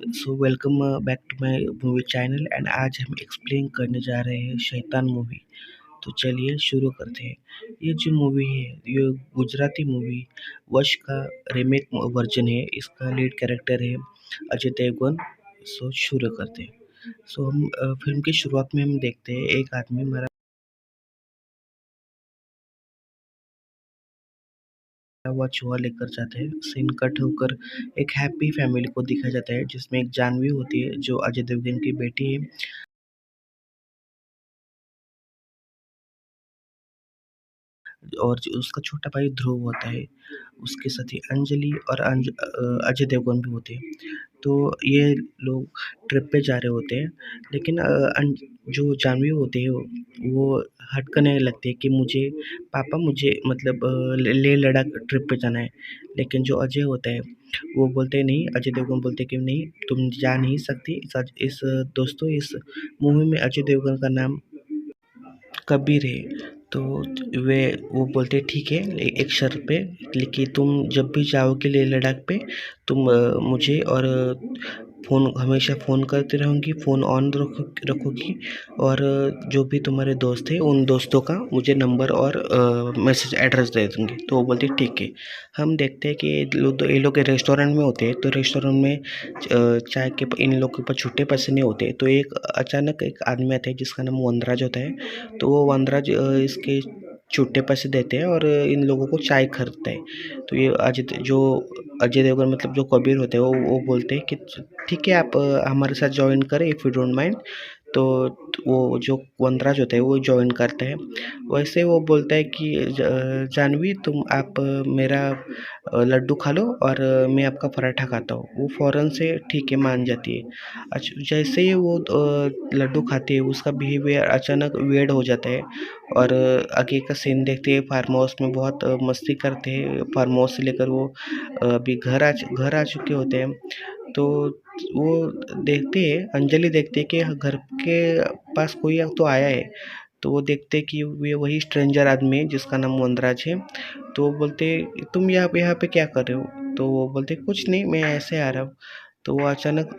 So welcome back to my movie channel and आज हम explain करने जा रहे हैं शैतान मूवी। तो चलिए शुरू करते हैं। ये जो मूवी है ये गुजराती मूवी वश का रीमेक वर्जन है। इसका लीड कैरेक्टर है अजय देवगन। सो शुरू करते हैं। सो हम फिल्म की शुरुआत में हम देखते हैं एक आदमी मरा हुआ चूहा लेकर जाते हैं। सीन कट होकर एक हैप्पी फैमिली को दिखाया जाता है जिसमें एक जानवी होती है जो अजय देवगन की बेटी है और जो उसका छोटा भाई ध्रुव होता है, उसके साथ ही अंजलि और अजय देवगन भी होते हैं। तो ये लोग ट्रिप पे जा रहे होते हैं, लेकिन जो जानवी होते हैं वो हटकने लगते हैं कि मुझे पापा मुझे मतलब लेह लद्दाख ट्रिप पे जाना है। लेकिन जो अजय होता है वो बोलते हैं नहीं, अजय देवगन बोलते हैं कि नहीं तुम जा नहीं सकती। इस दोस्तों इस मूवी में अजय देवगन का नाम कबीर है। तो वे वो बोलते ठीक है एक शर्त पे, लेकिन तुम जब भी जाओगे लेह लद्दाख पे तुम मुझे और फ़ोन हमेशा फ़ोन करती रहूँगी, फ़ोन ऑन रखोगी और जो भी तुम्हारे दोस्त हैं उन दोस्तों का मुझे नंबर और मैसेज एड्रेस दे दूँगी। तो वो बोलती ठीक है। हम देखते हैं कि ये लोग रेस्टोरेंट में होते हैं। तो रेस्टोरेंट में चाय के इन लोग के पास छुट्टे पैसे नहीं होते। तो एक अचानक एक आदमी आता है जिसका नाम वनराज होता है। तो वो वनराज इसके छुट्टे पैसे देते हैं और इन लोगों को चाय खरीदता है। तो ये अजय देवगन मतलब जो कबीर होते हैं वो बोलते हैं कि ठीक है आप हमारे साथ ज्वाइन करें इफ़ यू डोंट माइंड। तो वो जो वनराज होता है वो ज्वाइन करता है। वैसे वो बोलता है कि जानवी तुम आप मेरा लड्डू खा लो और मैं आपका पराठा खाता हूँ। वो फ़ौरन से ठीक है मान जाती है। अच्छा जैसे ही वो लड्डू खाती है उसका बिहेवियर अचानक वियर्ड हो जाता है और आगे का सीन देखते हैं फार्म हाउस में बहुत मस्ती करते हैं। फार्म हाउस से लेकर वो अभी घर आ चुके होते हैं। तो वो देखते हैं अंजलि देखते हैं कि घर के पास कोई तो आया है। तो वो देखते हैं कि ये वही स्ट्रेंजर आदमी है जिसका नाम वनराज है। तो वो बोलते तुम यहाँ पे क्या कर रहे हो? तो वो बोलते कुछ नहीं मैं ऐसे आ रहा हूँ। तो वो अचानक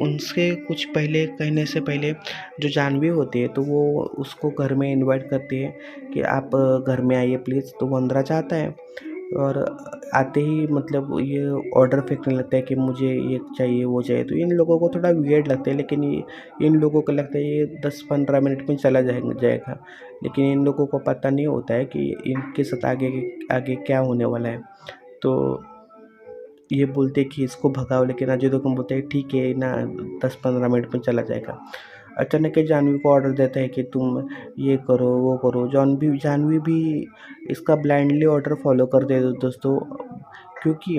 उनसे कुछ पहले कहने से पहले जो जानवी होती है तो वो उसको घर में इनवाइट करती है कि आप घर में आइए प्लीज़। तो वनराज आता है और आते ही मतलब ये ऑर्डर फेंकने लगता है कि मुझे ये चाहिए वो चाहिए। तो इन लोगों को थोड़ा वियर्ड लगता है, लेकिन ये इन लोगों को लगता है ये 10-15 मिनट में चला जाएगा। लेकिन इन लोगों को पता नहीं होता है कि इनके साथ आगे क्या होने वाला है। तो ये बोलते कि इसको भगाओ, लेकिन अजय देवगन बोलते हैं ठीक है ना 10-15 मिनट में चला जाएगा। अचानक ही जानवी को ऑर्डर देता है कि तुम ये करो वो करो। जानवी भी इसका ब्लाइंडली ऑर्डर फॉलो कर दे दोस्तों, क्योंकि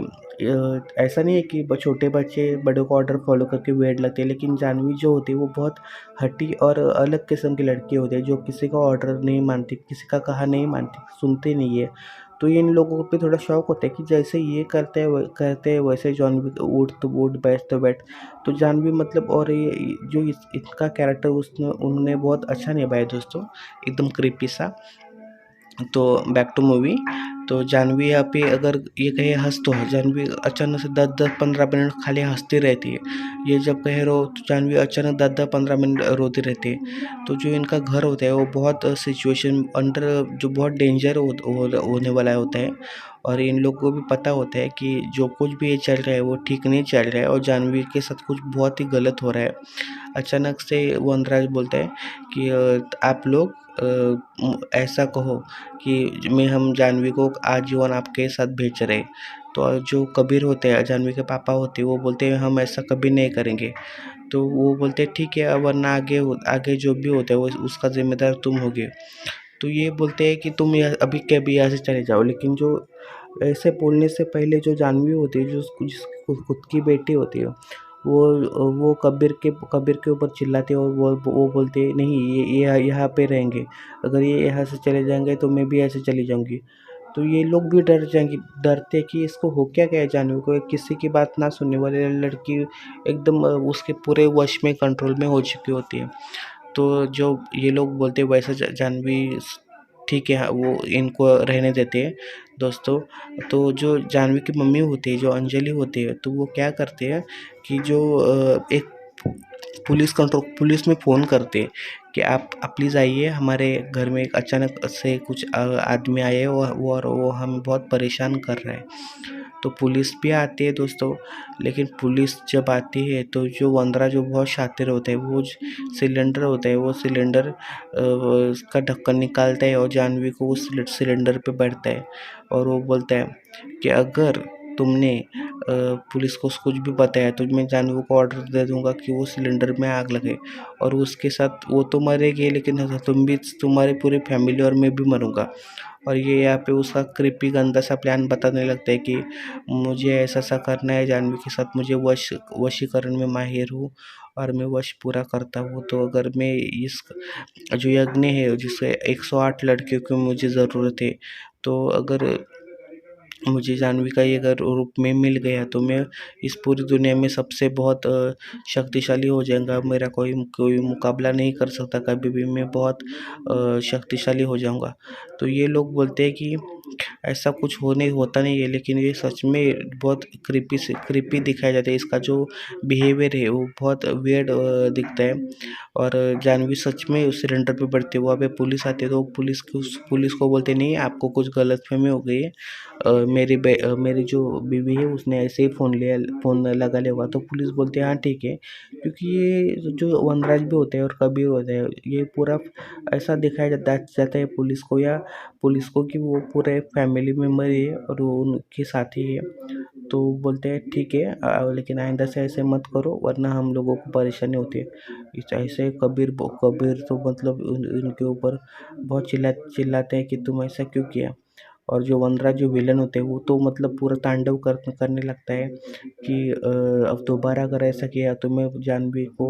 ऐसा नहीं है कि छोटे बच्चे बड़ों को ऑर्डर फॉलो करके वेट लगते हैं। लेकिन जानवी जो होती है वो बहुत हठी और अलग किस्म की लड़की होती है जो किसी का ऑर्डर नहीं मानती, किसी का कहा नहीं मानती, सुनते नहीं है। तो इन लोगों पे थोड़ा शौक होता है कि जैसे ये करते हैं वैसे जानवी उठ तो उठ बैठ तो बैठ। तो जानवी मतलब और ये जो इसका कैरेक्टर उसने उन्होंने बहुत अच्छा निभाया दोस्तों, एकदम क्रीपी सा। तो बैक टू मूवी। तो जानवी यहाँ पे अगर ये कहे हंस तो है, जानवी अचानक से 10-15 मिनट खाली हंसती रहती है। ये जब कहे रो तो जानवी अचानक 10-15 मिनट रोती रहती है। तो जो इनका घर होता है वो बहुत सिचुएशन अंडर जो बहुत डेंजर होने वाला होता है। और इन लोगों को भी पता होता है कि जो कुछ भी ये चल रहा है वो ठीक नहीं चल रहा है और जानवी के साथ कुछ बहुत ही गलत हो रहा है। अचानक से वनराज बोलता है कि आप लोग ऐसा कहो कि मैं हम जानवी को आजीवन आपके साथ भेज रहे। तो जो कबीर होते हैं जानवी के पापा होते हैं वो बोलते हैं हम ऐसा कभी नहीं करेंगे। तो वो बोलते हैं ठीक है वरना आगे जो भी होता है वो उसका जिम्मेदार तुम होगे। तो ये बोलते हैं कि तुम अभी के अभी यहाँ से चले जाओ। लेकिन जो ऐसे बोलने से पहले जो जानवी होती है जो जिसकी खुद की बेटी होती है वो कबीर के ऊपर चिल्लाते हैं और वो बोलते हैं नहीं ये यहाँ पे रहेंगे, अगर ये यहाँ से चले जाएंगे तो मैं भी ऐसे चली जाऊंगी। तो ये लोग भी डरते कि इसको हो क्या गया जानवी को, किसी की बात ना सुनने वाली लड़की एकदम उसके पूरे वश में कंट्रोल में हो चुकी होती है। तो जो ये लोग बोलते हैं वैसा जानवी ठीक है वो इनको रहने देते हैं। दोस्तों। तो जो जाह्नवी की मम्मी होती है, जो अंजलि होती है, तो वो क्या करते हैं कि जो एक पुलिस में फ़ोन करते हैं कि आप प्लीज़ आइए, हमारे घर में एक अचानक से कुछ आदमी आए हैं और वो हमें बहुत परेशान कर रहे हैं। तो पुलिस भी आती है दोस्तों, लेकिन पुलिस जब आती है तो जो वंदरा जो बहुत शातिर होता है, वो सिलेंडर होता है, वो सिलेंडर उसका ढक्कन निकालता है और जाह्नवी को उस सिलेंडर पे बैठता है और वो बोलता है कि अगर तुमने पुलिस को कुछ भी बताया तो मैं जाह्नवी को ऑर्डर दे दूंगा कि वो सिलेंडर में आग लगे, और उसके साथ वो तो मरेगी, लेकिन तुम भी, तुम्हारी पूरी फैमिली और मैं भी मरूंगा। और ये यहाँ पे उसका क्रिपी गंदा सा प्लान बताने लगता है कि मुझे ऐसा ऐसा करना है जाह्नवी के साथ, मुझे वशीकरण में माहिर हूँ और मैं वश पूरा करता हूँ। तो अगर मैं इस जो यज्ञ है जिससे 108 लड़कियों की मुझे ज़रूरत है, तो अगर मुझे जाह्नवी का ये अगर रूप में मिल गया तो मैं इस पूरी दुनिया में सबसे बहुत शक्तिशाली हो जाऊंगा। मेरा कोई कोई मुकाबला नहीं कर सकता कभी भी, मैं बहुत शक्तिशाली हो जाऊंगा। तो ये लोग बोलते हैं कि ऐसा कुछ होता नहीं है, लेकिन ये सच में बहुत क्रीपी दिखाया जाता है। इसका जो बिहेवियर है वो बहुत वियर्ड दिखता है। और जाह्नवी सच में उस सिलेंडर पे बढ़ती है। वहाँ पे पुलिस आती है तो पुलिस को बोलते नहीं, आपको कुछ गलतफहमी हो गई है, मेरी जो बीवी है उसने ऐसे ही फ़ोन लगा लिया होगा। तो पुलिस बोलती है हाँ ठीक है, क्योंकि ये जो वनराज भी होते हैं और कबीर होते हैं, ये पूरा ऐसा दिखाया जाता है पुलिस को कि वो पूरे फैमिली मेम्बर है और वो उनके साथी है। तो बोलते हैं ठीक है, लेकिन आइंदा से ऐसे मत करो वरना हम लोगों को परेशानी होती है। ऐसे कबीर तो मतलब उनके ऊपर बहुत चिल्लाते हैं कि तुम ऐसा क्यों किया। और जो वनराज जो विलन होते हैं वो तो मतलब पूरा तांडव करने लगता है कि अब दोबारा अगर ऐसा किया तो मैं जाह्नवी को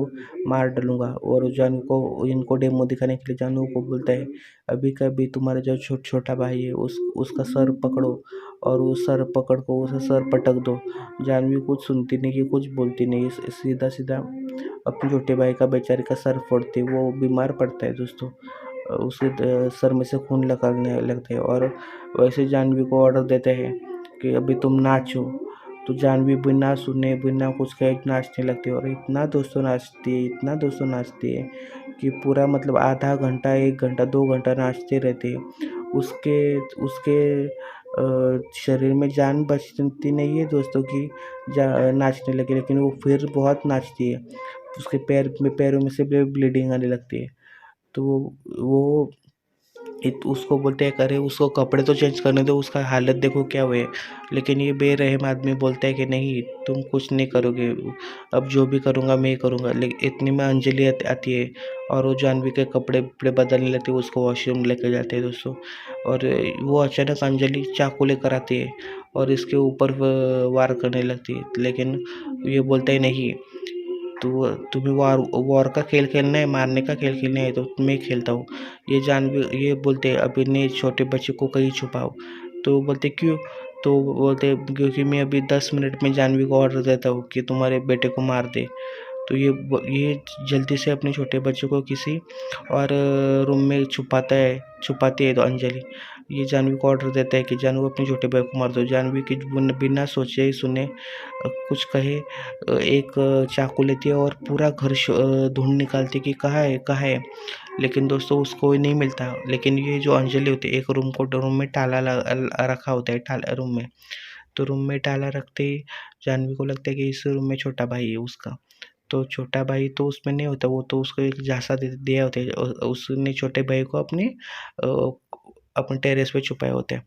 मार डालूंगा। और जाह्नवी को इनको डेमो दिखाने के लिए जाह्नवी को बोलता है, अभी कभी तुम्हारा जो छोटा भाई है उसका सर पकड़ो और वो सर पकड़ को उसे सर पटक दो। जाह्नवी कुछ सुनती नहीं, कि कुछ बोलती नहीं, सीधा सीधा अपने छोटे भाई का बेचारे का सर फोड़ती है। वो बीमार पड़ता है दोस्तों, उसके सर में से खून निकलने लगता है। और वैसे जाह्नवी को ऑर्डर देते हैं कि अभी तुम नाचो। तो जाह्नवी बिना सुने बिना कुछ कहे नाचने लगती है, और इतना दोस्तों नाचती है, इतना दोस्तों नाचती है कि पूरा मतलब आधा घंटा 1 घंटा 2 घंटा नाचते रहते हैं। उसके उसके शरीर में जान बचती नहीं है दोस्तों कि नाचने लगे, लेकिन वो फिर बहुत नाचती है। उसके पैरों में से ब्लीडिंग आने लगती है। तो वो उसको बोलते हैं अरे उसको कपड़े तो चेंज करने दो, उसका हालत देखो क्या हुए। लेकिन ये बेरहम आदमी बोलता है कि नहीं, तुम कुछ नहीं करोगे, अब जो भी करूँगा मैं ही करूँगा। लेकिन इतनी में अंजलि आती है और वो जाह्नवी के कपड़े वपड़े बदलने लगती है, उसको वॉशरूम लेके जाते हैं दोस्तों। और वो अचानक अंजलि चाकू लेकर आती है और इसके ऊपर वार करने लगती है, लेकिन ये बोलता है नहीं, तो तुम्हें वॉर का खेल खेलना है, मारने का खेल खेलना है, तो मैं खेलता हूँ। ये बोलते हैं अभी नहीं, छोटे बच्चे को कहीं छुपाओ। तो बोलते क्यों? तो बोलते क्योंकि मैं अभी 10 मिनट में जाह्नवी को ऑर्डर देता हूँ कि तुम्हारे बेटे को मार दे। तो ये जल्दी से अपने छोटे बच्चे को किसी और रूम में छुपाती है तो अंजलि ये जाह्नवी को ऑर्डर देता है कि जाह्नवी अपने छोटे भाई को मार दो। जाह्नवी की बिना सोचे ही सुने कुछ कहे एक चाकू लेती है और पूरा घर ढूंढ निकालती है कि कहाँ है। लेकिन दोस्तों उसको नहीं मिलता। लेकिन ये जो अंजलि होती है, एक रूम में ताला रखा होता है रूम में। तो रूम में ताला रखते ही जाह्नवी को लगता है कि इस रूम में छोटा भाई है उसका। तो छोटा भाई तो उसमें नहीं होता, वो तो उसको एक झांसा दिया होता है, उसने छोटे भाई को अ, अपने टेरेस पे छुपाए होते हैं।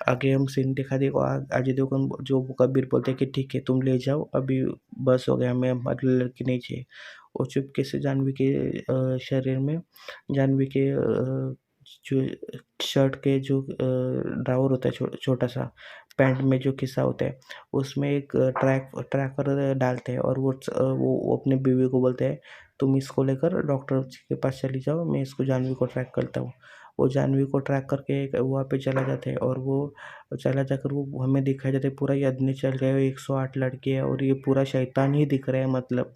आगे हम सीन दिखा देखो, अजय देवगन जो कबीर बोलते हैं कि ठीक है तुम ले जाओ, अभी बस हो गया, हमें हमारी लड़की नहीं चाहिए। वो चुपके से जाह्नवी के शरीर में, जाह्नवी के जो शर्ट के जो ड्रावर होता है, छोटा सा पैंट में जो किस्सा होता है, उसमें एक ट्रैकर डालते हैं और वो अपने बीवी को बोलते हैं तुम इसको लेकर डॉक्टर के पास चली जाओ, मैं इसको जाह्नवी को ट्रैक करता हूँ। वो जाह्नवी को ट्रैक करके वहाँ पे चला जाता है और वो चला जाकर वो हमें दिखाया जाता है पूरा यज्ञ चल रहा है, 108 लड़के हैं और ये पूरा शैतान ही दिख रहा है। मतलब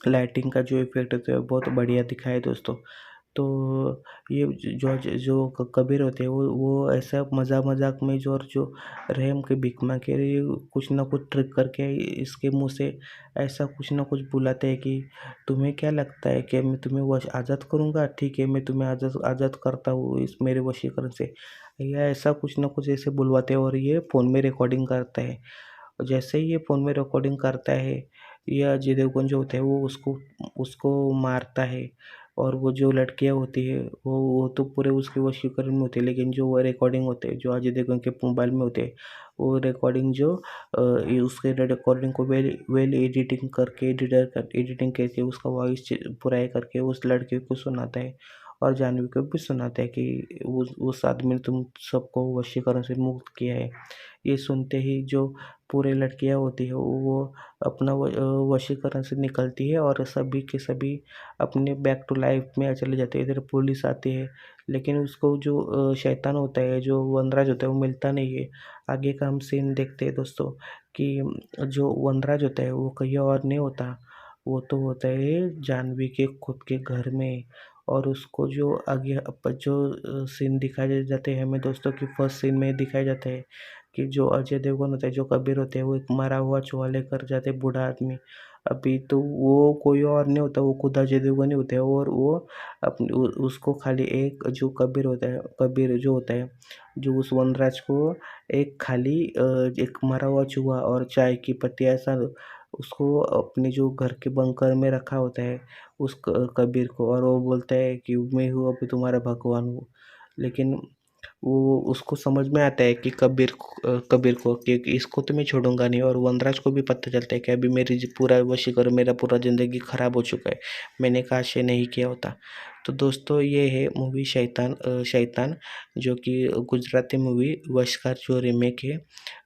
लाइटिंग का जो इफेक्ट होता है बहुत बढ़िया दिखा है दोस्तों। तो ये जो जो कबीर होते हैं वो ऐसा मज़ाक-मज़ाक में जो रहम के भीख माँगे ये कुछ ना कुछ ट्रिक करके इसके मुँह से ऐसा कुछ ना कुछ बुलाते हैं कि तुम्हें क्या लगता है कि मैं तुम्हें आज़ाद करूँगा? ठीक है, मैं तुम्हें आज़ाद आज़ाद करता हूँ इस मेरे वशीकरण से। या ऐसा कुछ ना कुछ ऐसे बुलवाते हैं और ये फ़ोन में रिकॉर्डिंग करता है। जैसे ही ये फ़ोन में रिकॉर्डिंग करता है, ये अजय देवगन जो होता है वो उसको उसको मारता है और वो जो लड़कियाँ होती है वो तो पूरे उसके वशीकरण में होती है, लेकिन जो वो रिकॉर्डिंग होते हैं, जो अजय देवगन के मोबाइल में होते हैं, वो रिकॉर्डिंग जो ये उसके रिकॉर्डिंग को वेल वेल एडिटिंग करके उसका वॉइस पूरा ये करके उस लड़के को सुनाता है और जाह्नवी को भी सुनाता है कि उस आदमी ने तुम सबको वशीकरण से मुक्त किया है। ये सुनते ही जो पूरे लड़कियाँ होती है वो अपना वशीकरण से निकलती है और सभी के सभी अपने बैक टू लाइफ में चले जाते हैं। इधर पुलिस आती है, लेकिन उसको जो शैतान होता है, जो वनराज होता है वो मिलता नहीं है। आगे का हम सीन देखते हैं दोस्तों कि जो वनराज होता है वो कहीं और नहीं होता, वो तो होता है जाह्नवी के खुद के घर में। और उसको जो आगे जो सीन दिखाए जाते हैं हमें दोस्तों कि फर्स्ट सीन में दिखाया जाता है कि जो अजय देवगन होता है, जो कबीर होते हैं, वो एक मरा हुआ चूहा लेकर जाते हैं, बूढ़ा आदमी। अभी तो वो कोई और नहीं होता, वो खुद अजय देवगन ही होते हैं और वो अपने उसको खाली एक जो कबीर होता है, कबीर जो होता है, जो उस वनराज को एक खाली एक मरा हुआ चूहा और चाय की पत्ती ऐसा उसको अपने जो घर के बंकर में रखा होता है, उस कबीर को, और वो बोलता है कि मैं हूँ अभी तुम्हारा भगवान हूँ। लेकिन वो उसको समझ में आता है कि कबीर को कि इसको तो मैं छोड़ूंगा नहीं, और वनराज को भी पता चलता है कि अभी मेरी पूरा वशीकरण, मेरा पूरा ज़िंदगी ख़राब हो चुका है, मैंने काश ये नहीं किया होता। तो दोस्तों ये है मूवी शैतान, जो कि गुजराती मूवी वश का जो रीमेक है।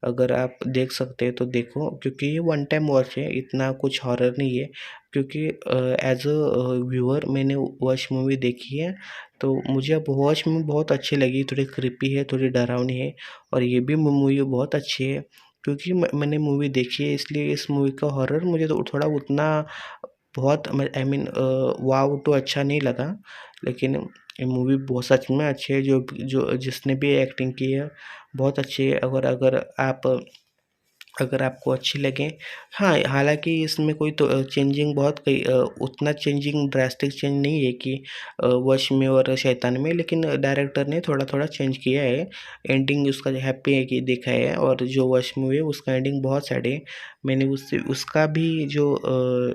अगर आप देख सकते हैं तो देखो, क्योंकि ये वन टाइम वॉच है, इतना कुछ हॉरर नहीं है। क्योंकि एज अ व्यूअर मैंने वश मूवी देखी है, तो मुझे अब वॉच में बहुत अच्छी लगी, थोड़ी क्रीपी है, थोड़ी डरावनी है, और ये भी मूवी बहुत अच्छी है। क्योंकि मैंने मूवी देखी है, इसलिए इस मूवी का हॉरर मुझे तो थोड़ा उतना बहुत आई मीन वाव तो अच्छा नहीं लगा। लेकिन ये मूवी बहुत सच में अच्छी है, जो जो जिसने भी एक्टिंग की है बहुत अच्छी है। अगर अगर आप अगर आपको अच्छी लगे, हाँ, हालाँकि इसमें कोई तो चेंजिंग बहुत उतना चेंजिंग ड्रास्टिक चेंज नहीं है कि वश में और शैतान में, लेकिन डायरेक्टर ने थोड़ा-थोड़ा चेंज किया है। एंडिंग उसका हैप्पी है कि देखा है, और जो वश मूवी है उसका एंडिंग बहुत सैड है। मैंने उसका भी जो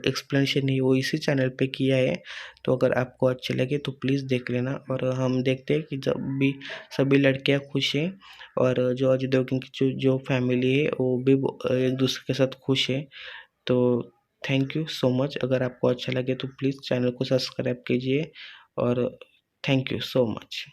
एक्सप्लेनेशन है वो इसी चैनल पे किया है, तो अगर आपको अच्छे लगे तो प्लीज़ देख लेना। और हम देखते हैं कि जब भी सभी लड़कियाँ खुश हैं, और जो अजय देवगन की जो जो फैमिली है वो भी एक दूसरे के साथ खुश है। तो थैंक यू सो मच। अगर आपको अच्छा लगे तो प्लीज़ चैनल को सब्सक्राइब कीजिए, और थैंक यू सो मच।